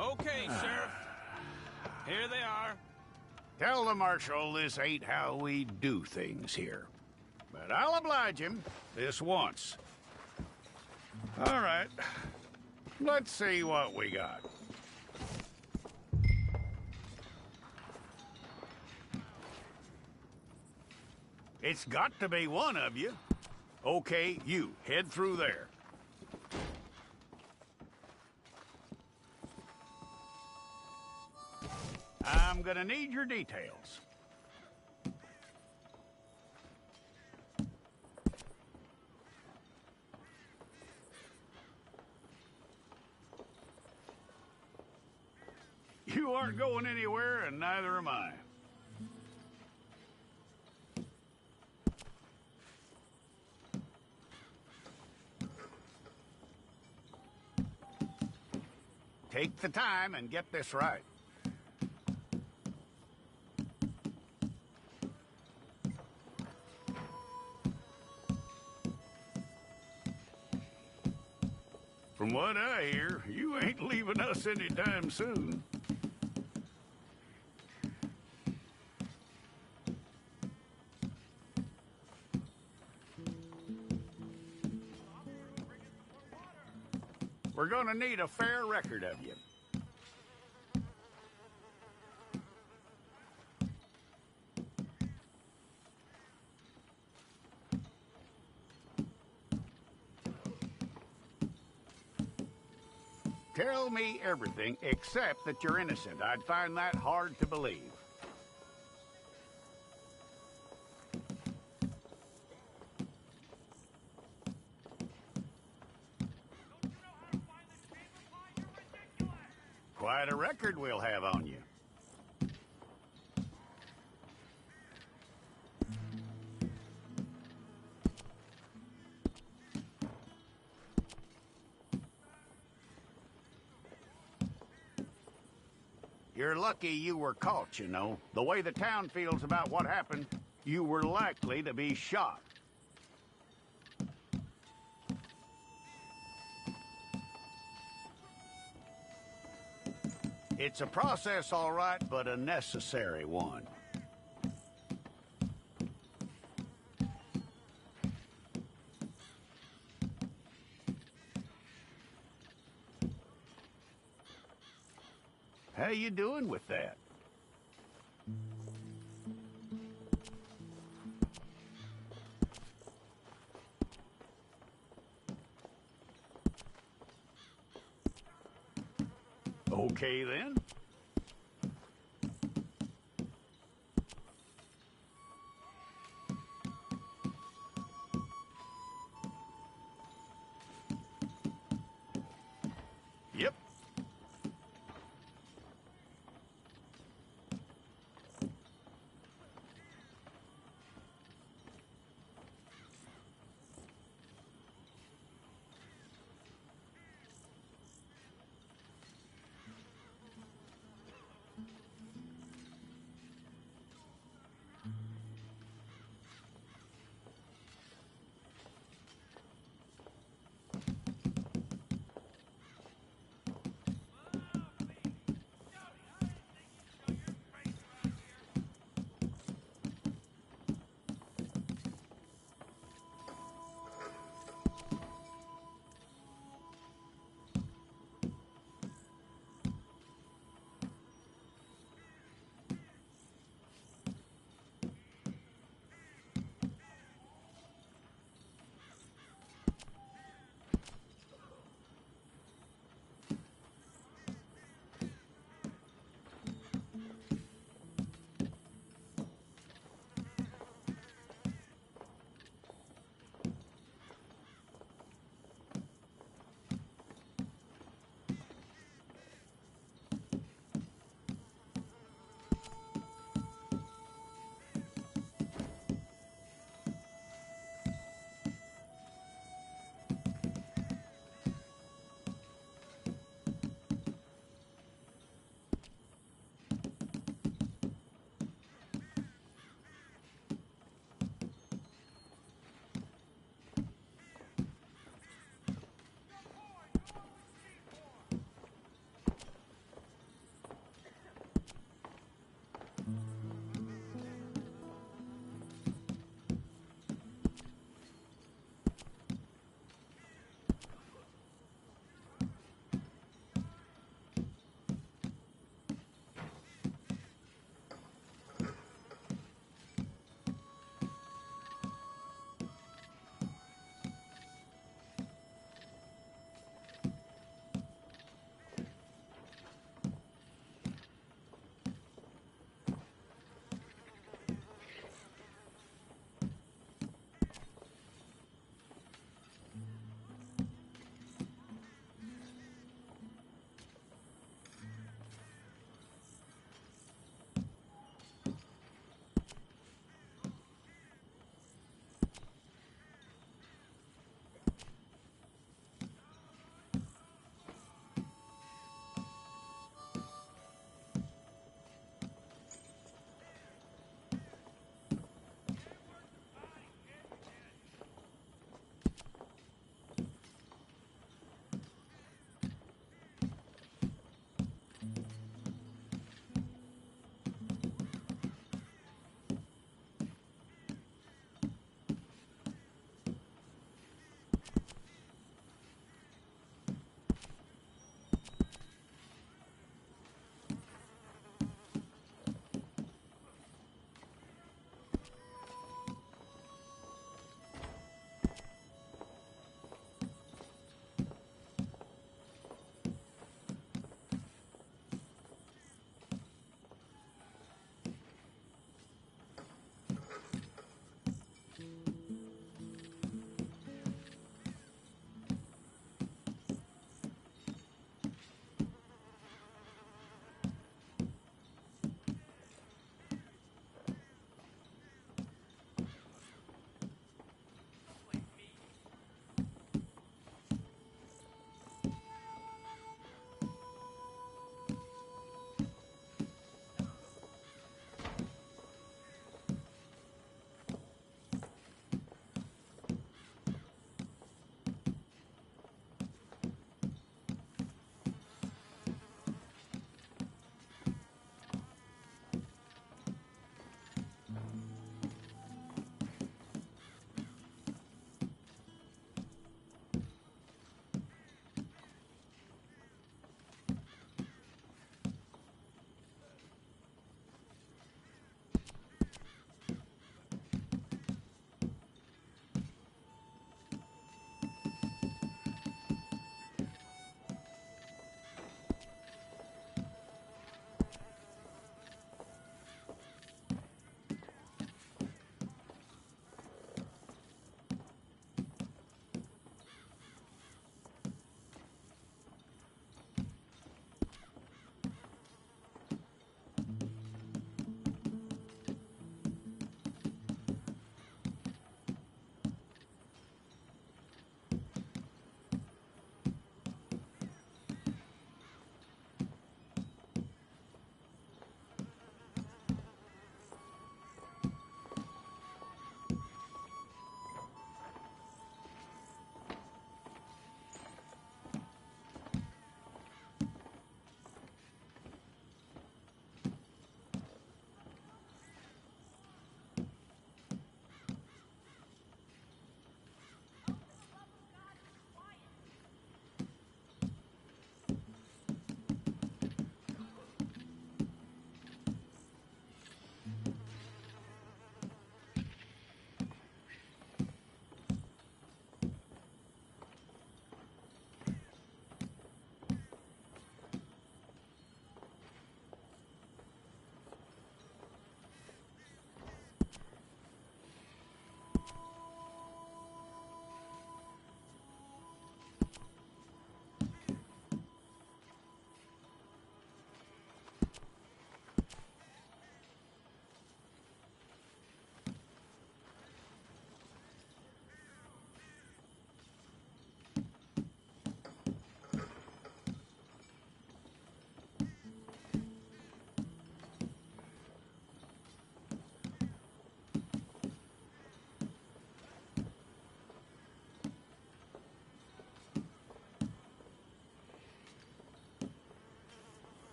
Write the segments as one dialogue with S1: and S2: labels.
S1: Okay, Sheriff. Here they are.
S2: Tell the Marshal this ain't how we do things here. But I'll oblige him this once. All right. Let's see what we got. It's got to be one of you. Okay, you, head through there. I'm gonna need your details. You aren't going anywhere, and neither am I. Take the time and get this right. From what I hear, you ain't leaving us anytime soon. We're gonna need a fair record of you. Tell me everything except that you're innocent. I'd find that hard to believe. Quite a record we'll have on you. You're lucky you were caught, you know. The way the town feels about what happened, you were likely to be shot. It's a process, all right, but a necessary one. How you doing with that? Okay, then. Yep.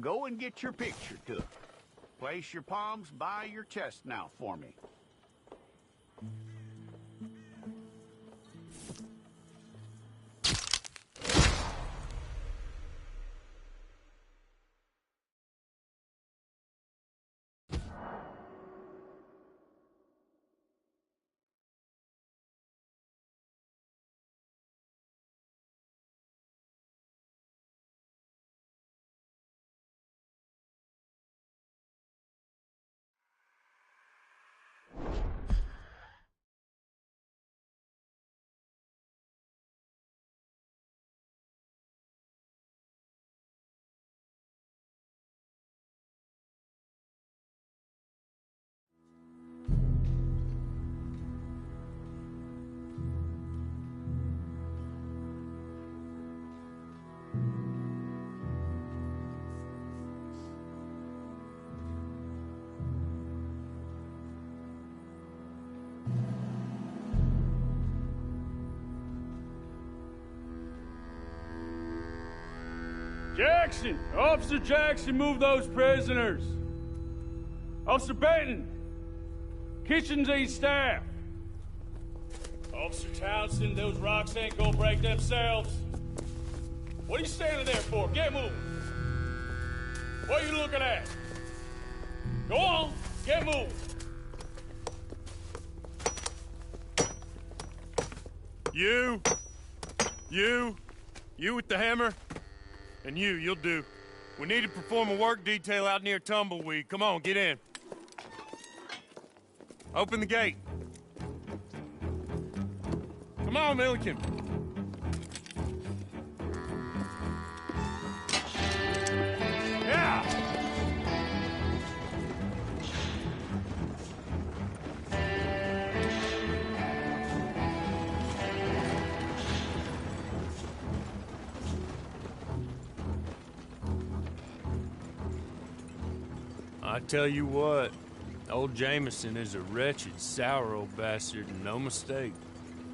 S2: go and get your picture took. Place your palms by your chest now for me.
S3: Jackson! Officer Jackson, move those prisoners! Officer Benton! Kitchens aid staff! Officer Townsend, those rocks ain't gonna break themselves. What are you standing there for? Get moving! What are you looking at? Go on, get moving!
S4: You with the hammer? And you'll do. We need to perform a work detail out near Tumbleweed. Come on, get in. Open the gate. Come on, Milliken. Yeah! I tell you what, old Jameson is a wretched, sour old bastard, and no mistake.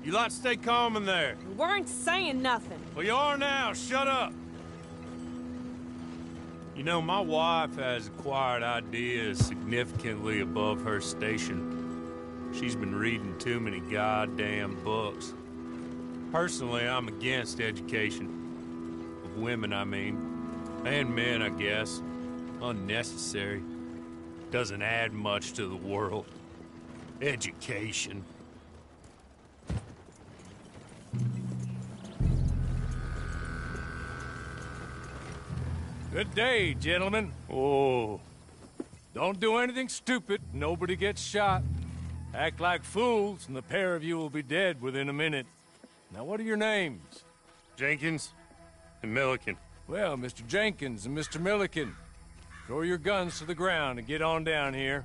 S4: You lot stay calm in there.
S5: We weren't saying nothing.
S4: Well, you are now. Shut up. You know, my wife has acquired ideas significantly above her station. She's been reading too many goddamn books. Personally, I'm against education. Of women, I mean. And men, I guess. Unnecessary. Doesn't add much to the world. Education.
S3: Good day, gentlemen.
S4: Oh.
S3: Don't do anything stupid. Nobody gets shot. Act like fools, and the pair of you will be dead within a minute. Now, what are your names?
S4: Jenkins and Milliken.
S3: Well, Mr. Jenkins and Mr. Milliken, throw your guns to the ground and get on down here.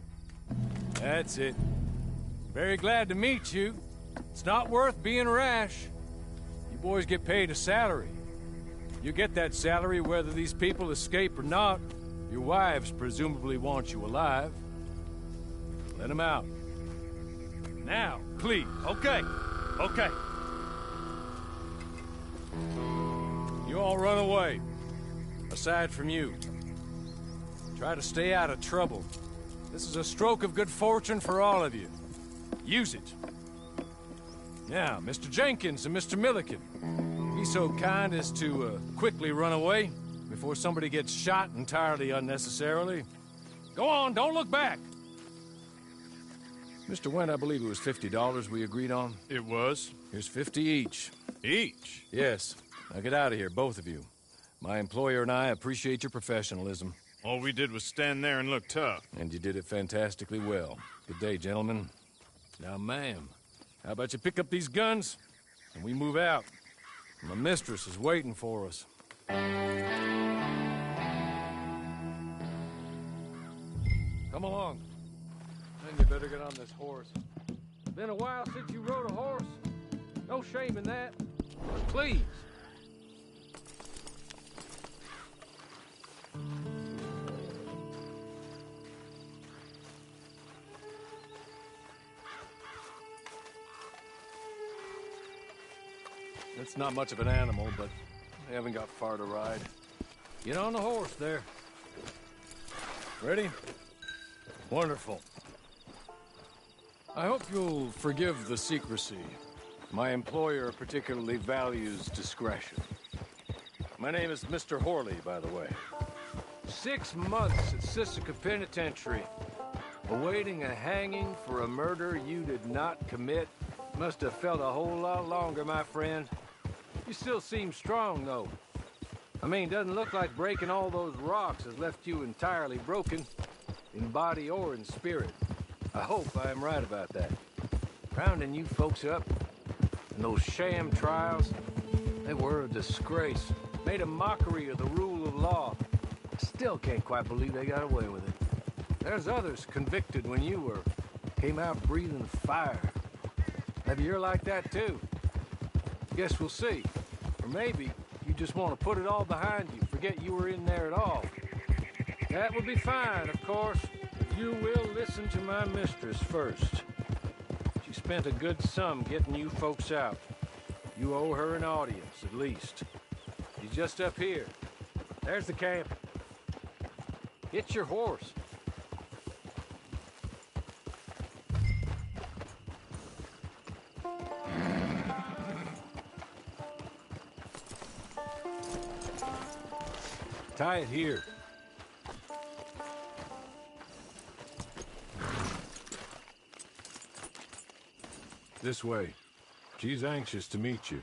S3: That's it. Very glad to meet you. It's not worth being rash. You boys get paid a salary. You get that salary whether these people escape or not. Your wives presumably want you alive. Let them out. Now, please.
S4: Okay.
S3: You all run away. Aside from you. Try to stay out of trouble. This is a stroke of good fortune for all of you. Use it. Now, Mr. Jenkins and Mr. Milliken, be so kind as to quickly run away before somebody gets shot entirely unnecessarily. Go on, don't look back. Mr. Wendt, I believe it was $50 we agreed on.
S4: It was.
S3: Here's 50 each.
S4: Each?
S3: Yes. Now get out of here, both of you. My employer and I appreciate your professionalism.
S4: All we did was stand there and look tough.
S3: And you did it fantastically well. Good day, gentlemen. Now, ma'am, how about you pick up these guns, and we move out? My mistress is waiting for us. Come along. Then you better get on this horse. Been a while since you rode a horse. No shame in that. Please. It's not much of an animal, but they haven't got far to ride. Get on the horse there. Ready? Wonderful. I hope you'll forgive the secrecy. My employer particularly values discretion. My name is Mr. Horley, by the way. 6 months at Sisika Penitentiary, awaiting a hanging for a murder you did not commit. Must have felt a whole lot longer, my friend. You still seem strong, though. I mean, doesn't look like breaking all those rocks has left you entirely broken, in body or in spirit. I hope I am right about that. Rounding you folks up, and those sham trials, they were a disgrace. Made a mockery of the rule of law. I still can't quite believe they got away with it. There's others convicted when you were. Came out breathing fire. Maybe you're like that too. Guess we'll see. Or maybe you just want to put it all behind you, forget you were in there at all. That would be fine, of course, if you will listen to my mistress first. She spent a good sum getting you folks out. You owe her an audience, at least. She's just up here. There's the camp. Get your horse. Tie it here. This way. She's anxious to meet you.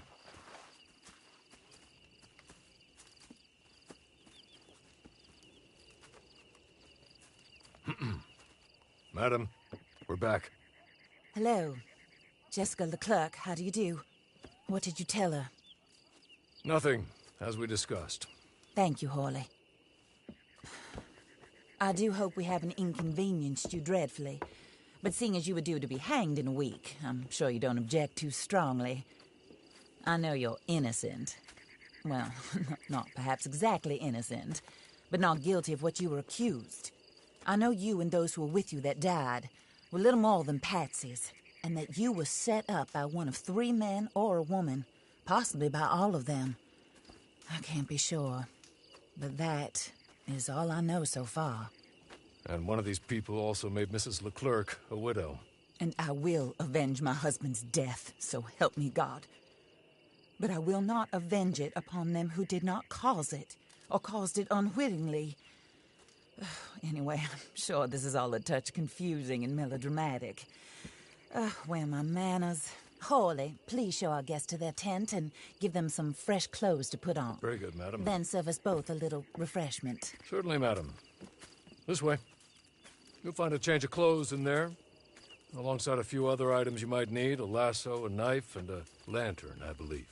S3: Madam, we're back.
S5: Hello. Jessica Leclerc, how do you do? What did you tell her?
S3: Nothing, as we discussed.
S5: Thank you, Horley. I do hope we haven't inconvenienced you dreadfully. But seeing as you were due to be hanged in a week, I'm sure you don't object too strongly. I know you're innocent. Well, not perhaps exactly innocent, but not guilty of what you were accused. I know you and those who were with you that died were little more than patsies, and that you were set up by one of 3 men or a woman, possibly by all of them. I can't be sure, but that is all I know so far.
S3: And one of these people also made Mrs. Leclerc a widow.
S5: And I will avenge my husband's death, so help me God. But I will not avenge it upon them who did not cause it, or caused it unwittingly. Anyway, I'm sure this is all a touch confusing and melodramatic. Where are my manners? Horley, please show our guests to their tent and give them some fresh clothes to put on.
S3: Very good, madam.
S5: Then serve us both a little refreshment.
S3: Certainly, madam. This way. You'll find a change of clothes in there, alongside a few other items you might need, a lasso, a knife, and a lantern, I believe.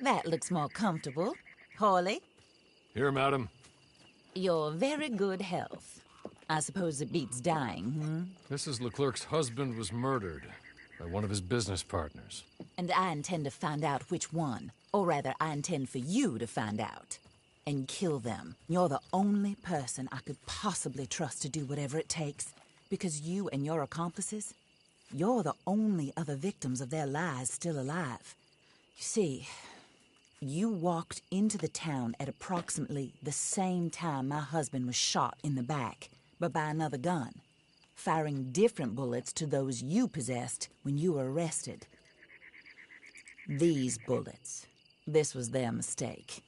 S5: That looks more comfortable. Hawley,
S3: Here, madam.
S5: your very good health. I suppose it beats dying,
S3: Mrs. Leclerc's husband was murdered by one of his business partners.
S5: And I intend to find out which one. Or rather, I intend for you to find out. And kill them. You're the only person I could possibly trust to do whatever it takes. Because you and your accomplices, you're the only other victims of their lies still alive. You see, you walked into the town at approximately the same time my husband was shot in the back, but by another gun, firing different bullets to those you possessed when you were arrested. These bullets, this was their mistake.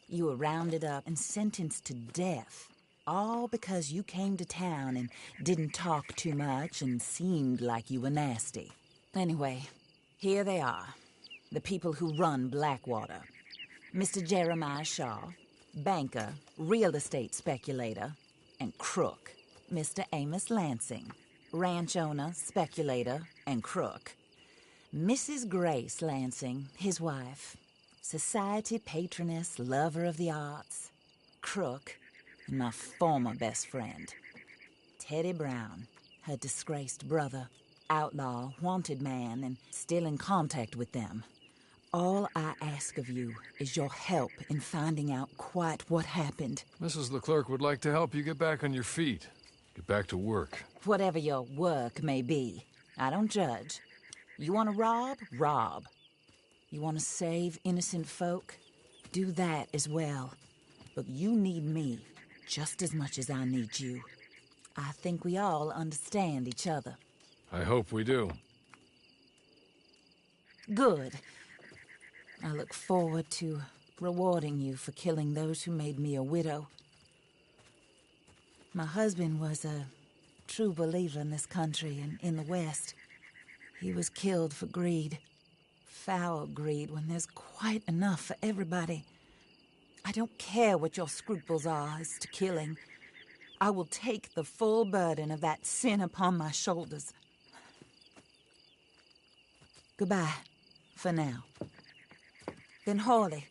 S5: You were rounded up and sentenced to death, all because you came to town and didn't talk too much and seemed like you were nasty. Anyway, here they are, the people who run Blackwater. Mr. Jeremiah Shaw, banker, real estate speculator, and crook. Mr. Amos Lansing, ranch owner, speculator, and crook. Mrs. Grace Lansing, his wife, society patroness, lover of the arts, crook, and my former best friend. Teddy Brown, her disgraced brother, outlaw, wanted man, and still in contact with them. All I ask of you is your help in finding out quite what happened.
S3: Mrs. Leclerc would like to help you get back on your feet. Get back to work.
S5: Whatever your work may be, I don't judge. You want to rob? Rob. You want to save innocent folk? Do that as well. But you need me just as much as I need you. I think we all understand each other.
S3: I hope we do.
S5: Good. I look forward to rewarding you for killing those who made me a widow. My husband was a true believer in this country and in the West. He was killed for greed. Foul greed when there's quite enough for everybody. I don't care what your scruples are as to killing. I will take the full burden of that sin upon my shoulders. Goodbye, for now. Then Hawley,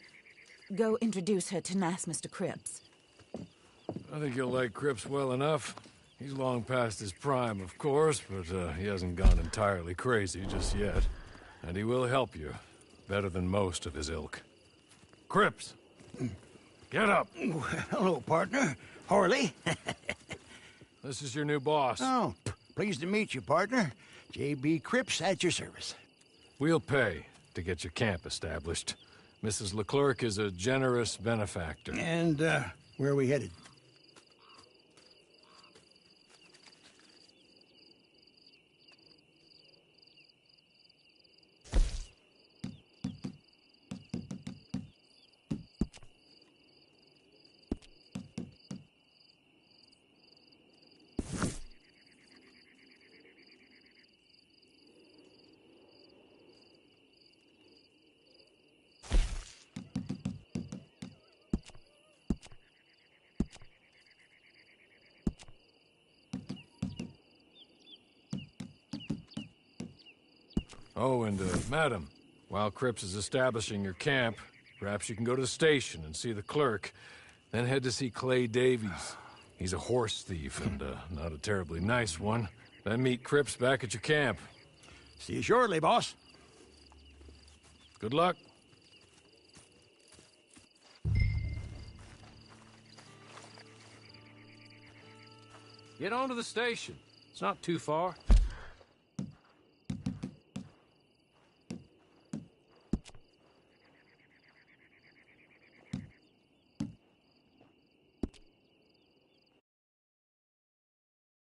S5: go introduce her to nice Mr. Cripps.
S3: I think you'll like Cripps well enough. He's long past his prime, of course, but he hasn't gone entirely crazy just yet. And he will help you, better than most of his ilk. Cripps! Get up!
S6: Hello, partner. Hawley.
S3: This is your new boss.
S6: Oh, pleased to meet you, partner. J.B. Cripps at your service.
S3: We'll pay to get your camp established. Mrs. Leclerc is a generous benefactor.
S6: And, where are we headed?
S3: Oh, and, madam, while Cripps is establishing your camp, perhaps you can go to the station and see the clerk, then head to see Clay Davies. He's a horse thief, and, not a terribly nice one. Then meet Cripps back at your camp.
S6: See you shortly, boss.
S3: Good luck. Get on to the station. It's not too far.